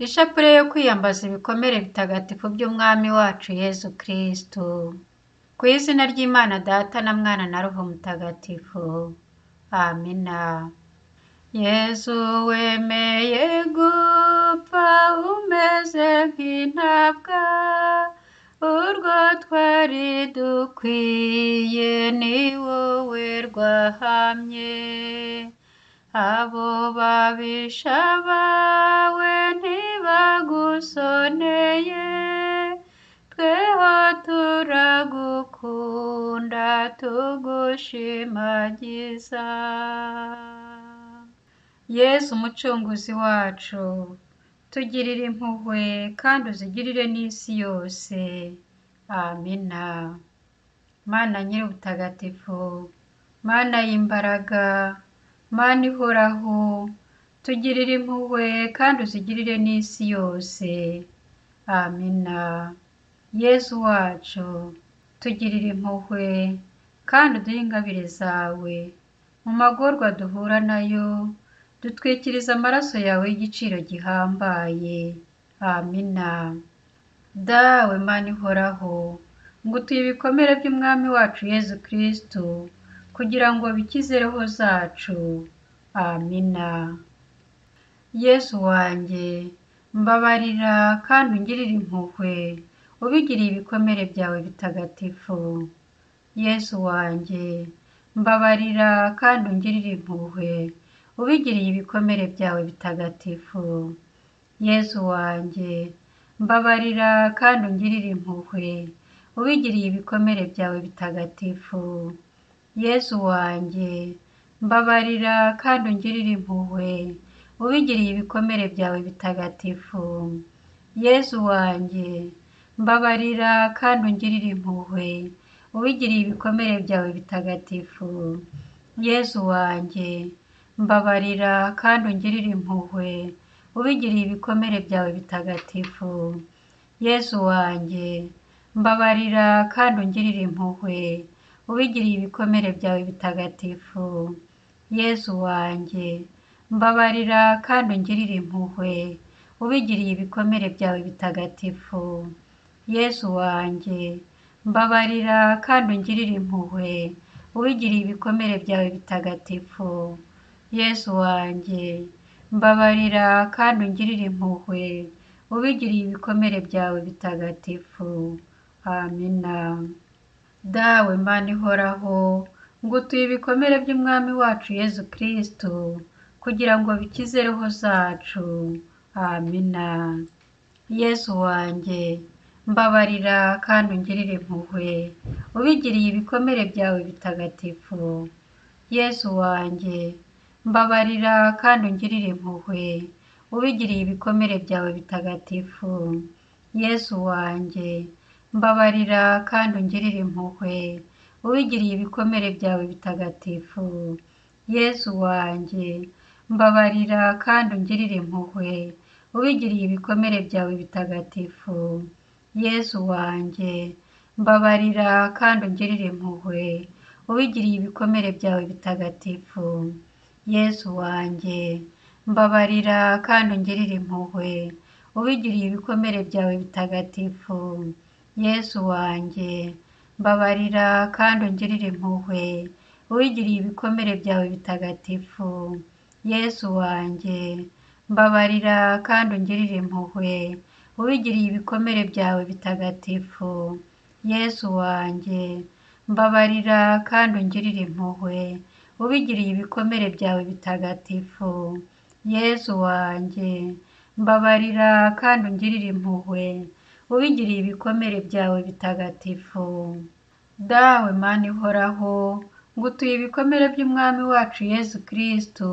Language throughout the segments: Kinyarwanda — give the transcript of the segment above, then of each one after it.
Ishapule yo kwiyambaza ibikomere bitagatifu by'Umwami wacu Yezu Kristu. Ku izina ry'Imana Data na Mwana na Roho Mutagatifu. Amina. Yezu wemeye gupfa umeze nk'intabwa, urwo twari dukwiye ni wowe rwahamye. Abo babisha bawe ntibagusoneye, tweho turagukunda tugushimagiza. Yezu Umucunguzi wacu, tugirire impuhwe kandi uzigirire n'isi yose. Amina. Mana Nyir'ubutagatifu, Mana y'imbaraga, Mana ihoraho, tugirire impuhwe kandi uzigirire n'isi yose. Amina. Yezu wacu, tugirire impuhwe kandi uduhe ingabire zawe. Mu magorwa duhura nayo, dutwikiriza amaraso yawe y'igiciro gihambaye. Amina. Dawe Mana ihoraho, ngutuye ibikomere by'Umwami wacu Yezu Kristu, kugira ngo bikize roho zacu. Amina. Yezu wanjye, mbabarira kandi ungirire impuhwe, ubigiriye ibikomere byawe bitagatifu. Yezu wanjye, mbabarira kandi ungirire impuhwe, ubigiriye ibikomere byawe bitagatifu. Yezu wanjye, mbabarira kandi ungirire impuhwe, ubigiriye ibikomere byawe bitagatifu. Yezu wanjye, mbabarira kandi ungirire impuhwe, ubigiriye ibikomere byawe bitagatifu. Yezu wanjye, mbabarira kandi ungirire impuhwe, ubigiriye ibikomere byawe bitagatifu. Yezu wanjye, mbabarira kandi ungirire impuhwe, ubigiriye ibikomere byawe bitagatifu. Yezu wanjye, mbabarira kandi ungirire impuhwe, ubigiriye ibikomere byawe bitagatifu. Yezu wanjye, mbabarira kandi ungirire impuhwe, ubigiriye ibikomere byawe bitagatifu. Yezu wanjye, mbabarira kandi ungirire impuhwe, ubigiriye ibikomere byawe bitagatifu. Yezu wanjye, mbabarira kandi ungirire impuhwe, ubigiriye ibikomere byawe bitagatifu. Amina. Dawe Mana ihoraho, ngutuye ibikomere by'Umwami wacu Yezu Kristu, kugira ngo bikize roho zacu. Amina. Yezu wanjye, mbabarira kandi ungirire impuhwe, ubigiriye ibikomere byawe bitagatifu. Yezu wanjye, mbabarira kandi ungirire impuhwe, ubigiriye ibikomere byawe bitagatifu. Yezu wanjye, mbabarira kandi ungirire impuhwe, ubigiriye ibikomere byawe bitagatifu. Yezu wanjye, mbabarira kandi ungirire impuhwe, ubigiriye ibikomere byawe bitagatifu. Yezu wanjye, mbabarira kandi ungirire impuhwe, ubigiriye ibikomere byawe bitagatifu. Yezu wanjye, mbabarira kandi ungirire impuhwe, ubigiriye ibikomere byawe bitagatifu. Yezu wanjye, mbabarira kandi ungirire impuhwe, ubigiriye ibikomere byawe bitagatifu. Yezu wanjye, mbabarira kandi ungirire impuhwe, ubigiriye ibikomere byawe bitagatifu. Yezu wanjye, mbabarira kandi ungirire impuhwe, ubigiriye ibikomere byawe bitagatifu. Yezu wanjye, mbabarira kandi ungirire impuhwe, ubigiriye ibikomere byawe bitagatifu. Dawe Mana ihoraho, ngutuye ibikomere by'Umwami wacu Yezu Kristu,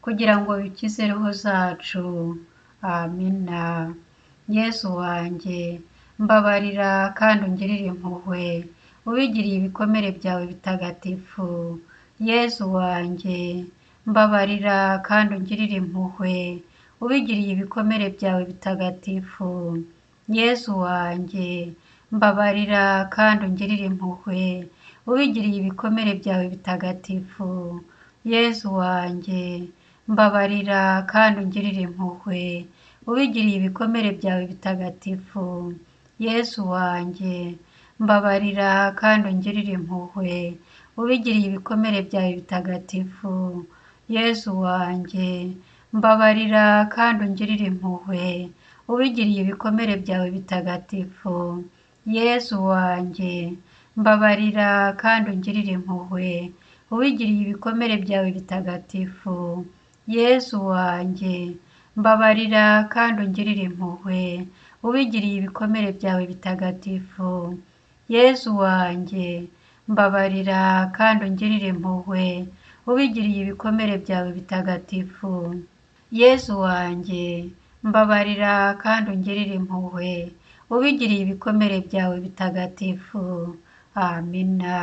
kugira ngo bikize roho zacu. Amina. Yezu wanjye, mbabarira kandi ungirire impuhwe, ubigiriye ibikomere byawe bitagatifu. Yezu wanjye, mbabarira kandi ungirire impuhwe, ubigiriye ibikomere byawe bitagatifu. Yezu wanjye, mbabarira kandi ungirire impuhwe, ubigiriye ibikomere byawe bitagatifu. Yezu wanjye, mbabarira kandi ungirire impuhwe, ubigiriye ibikomere byawe bitagatifu. Yesu wanjye, mbabarira kandi ungirire impuhwe, ubigiriye ibikomere byawe bitagatifu. Yesu wanjye, mbabarira kandi ungirire impuhwe, ubigiriye ibikomere byawe bitagatifu. Yesu wanjye, mbabarira kandi ungirire impuhwe, ubigiriye ibikomere byawe bitagatifu. Yesu wanjye, mbabarira kandi ungirire impuhwe, ubigiriye ibikomere byawe bitagatifu. Yesu wanjye, mbabarira kandi ungirire impuhwe, ubigiriye ibikomere byawe bitagatifu. Yesu wanjye, mbabarira kandi ungirire impuhwe, ubigiriye ibikomere byawe bitagatifu. Amina.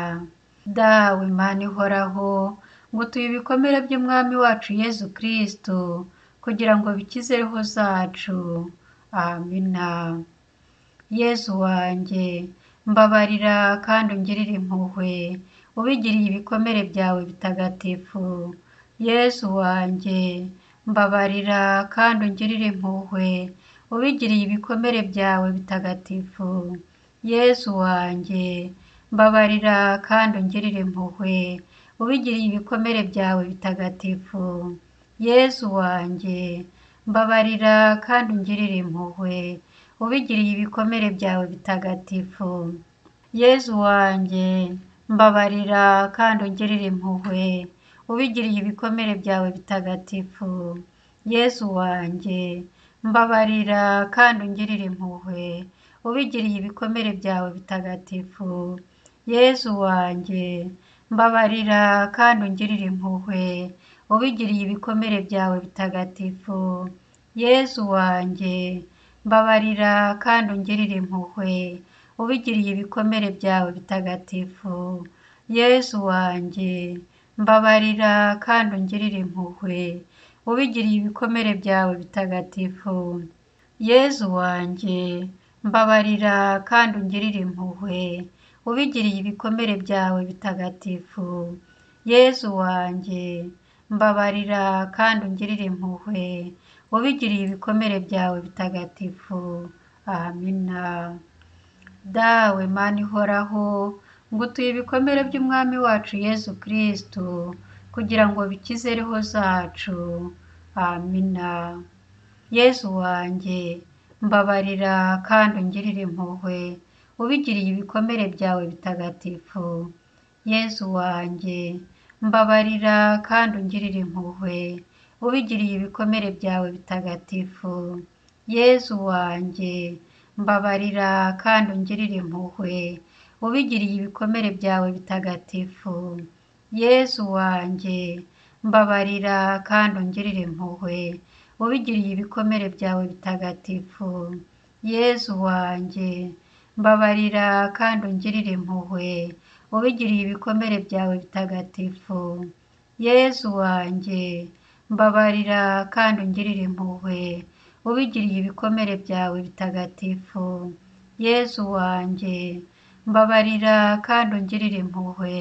Dawe Mana ihoraho, ngutuye ibikomere by'Umwami wacu Yesu Kristo, kugira ngo bikize roho zacu. Amina. Yesu wanjye, mbabarira kandi ungirire impuhwe, ubigiriye ibikomere byawe bitagatifu. Yesu wanjye, mbabarira kandi ungirire impuhwe, ubigiriye ibikomere byawe bitagatifu. Yesu wanjye, mbabarira kandi ungirire impuhwe, ubigiriye ibikomere byawe bitagatifu. Yesu wanjye, mbabarira kandi ungirire impuhwe, ubigiriye ibikomere byawe bitagatifu. Yesu wanjye, mbabarira kandi ungirire impuhwe, ubigiriye ibikomere byawe bitagatifu. Yesu wanjye, mbabarira kandi ungirire impuhwe, ubigiriye ibikomere byawe bitagatifu. Yesu wanjye, mbabarira kandi ungirire impuhwe, ubigiriye ibikomere byawe bitagatifu. Yesu wanjye, mbabarira kandi ungirire impuhwe, ubigiriye ibikomere byawe bitagatifu. Yesu wanjye, mbabarira kandi ungirire impuhwe, ubigiriye ibikomere byawe bitagatifu. Yesu wanjye, mbabarira kandi ungirire impuhwe, ubigiriye ibikomere byawe bitagatifu. Yesu wanjye, mbabarira kandi ungirire impuhwe, ubigiriye ibikomere byawe bitagatifu. Amina. Dawe Mana ihoraho, ngutuye ibikomere by'Umwami wacu Yesu Kristo, kugira ngo bikize roho zacu. Amina. Yesu wanjye, mbabarira kandi ungirire impuhwe, ubigiriye ibikomere byawe bitagatifu. Yesu wanjye, mbabarira kandi ungirire impuhwe, ubigiriye ibikomere byawe bitagatifu. Yesu wanjye, mbabarira kandi ungirire impuhwe, ubigiriye ibikomere byawe bitagatifu. Yesu wanjye, mbabarira kandi ungirire impuhwe, ubigiriye ibikomere byawe bitagatifu. Yesu wanjye, mbabarira kandi ungirire impuhwe, ubigiriye ibikomere byawe bitagatifu. Yesu wanjye, mbabarira kandi ungirire impuhwe, ubigiriye ibikomere byawe bitagatifu. Yesu wanjye, mbabarira kandi ungirire impuhwe,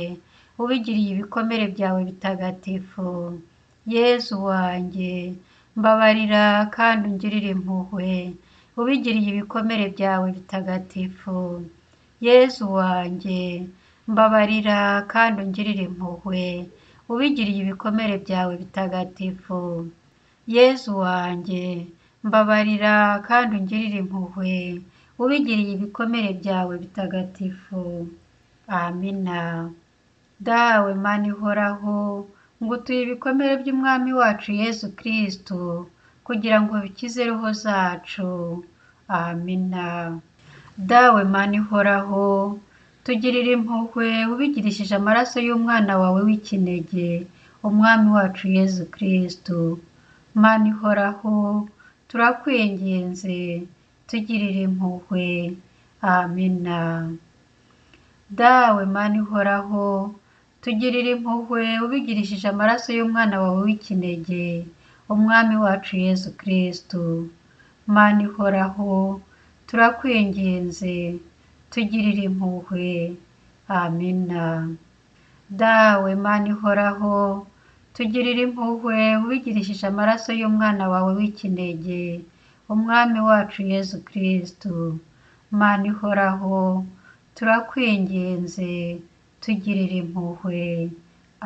ubigiriye ibikomere byawe bitagatifu. Yesu wanjye, mbabarira kandi ungirire impuhwe, ubigiriye ibikomere byawe bitagatifu. Yesu wanjye, mbabarira kandi ungirire impuhwe, ubigiriye ibikomere byawe bitagatifu. Yesu wanjye, mbabarira kandi ungirire impuhwe, ubigiriye ibikomere byawe bitagatifu. Amina. Dawe Mana ihoraho, ngutuye ibikomere by'Umwami wacu Yesu Kristo, kugira ngo bikize roho zacu. Amina. Dawe Mana ihoraho, tugirire impuhwe ubigirishije amaraso y'umwana wawe w'ikinege, Umwami wacu Yesu Kristo. Mana ihoraho, turakwinginze, tugirire impuhwe. Amina. Dawe Mana ihoraho, tugirire impuhwe ubigirishije amaraso y'umwana wawe w'ikinege, Umwami wacu Yesu Kristo. Mana ihoraho, turakwinginze, tugirire impuhwe. Amina. Dawe Mana ihoraho, tugirire impuhwe ubigirishije amaraso y'umwana wawe w'ikinege, umwami wacu Yezu Kristu. Mana ihoraho, turakwinginze, tugirire impuhwe.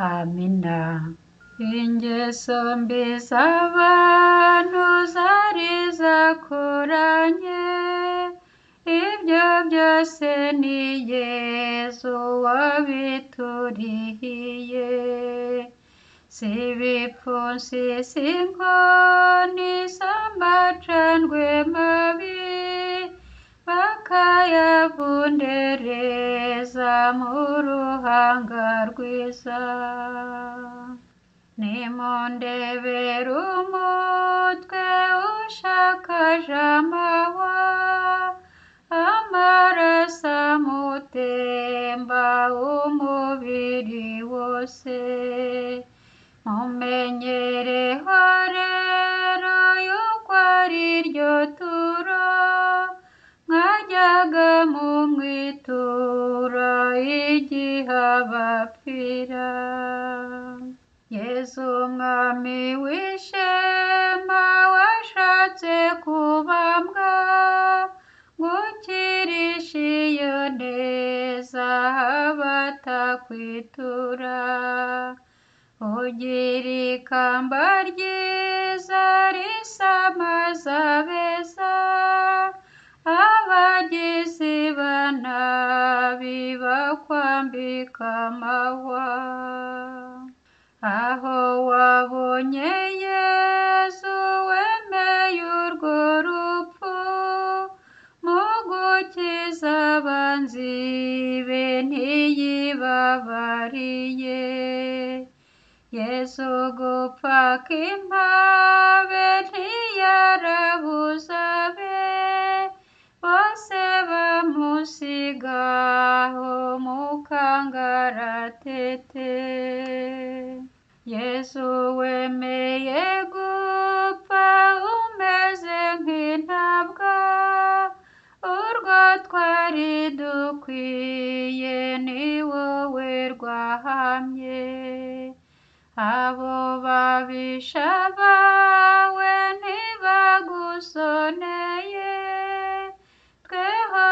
Amina. Ingeso mbi z'abantu zari zakoranye, ibyo byose ni Yezu wabiturihiye. Si ibipfunsi, si inkoni z'amacandwe mabi, bakayavundereza mu ruhanga rwiza. Nimundebere umutwe ushakaje amahwa, amaraso amutemba umubiri wose. Mumenyereho rero yuko ari ryo turo mwajyaga mumwitura igihe abapfira. Yezu umwami w'ishema washatse kubambwa, gukirisha iyo neza abatakwitura. Ugira ikamba ryiza risamaza beza, abagizi ba nabi bakwambika amahwa. Aho wabonye Yezu wemeye urwo rupfu, mu gukiza abanzi be ntiyibabariye. Yezu gupfa k'impabe ntiyarabuza be, bose bamusigaho mu kangaratete. Yezu wemeye gupfa umeze nk'intabwa, urwo twari dukwiye ni wowe rwahamye. Abo babisha bawe ntibagusoneye, tweho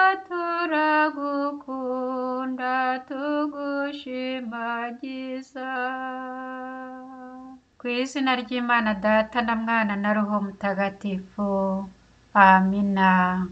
turagukunda tugushimagiza. Ku izina ry'Imana Data na Mwana na Roho Mutagatifu. Amina.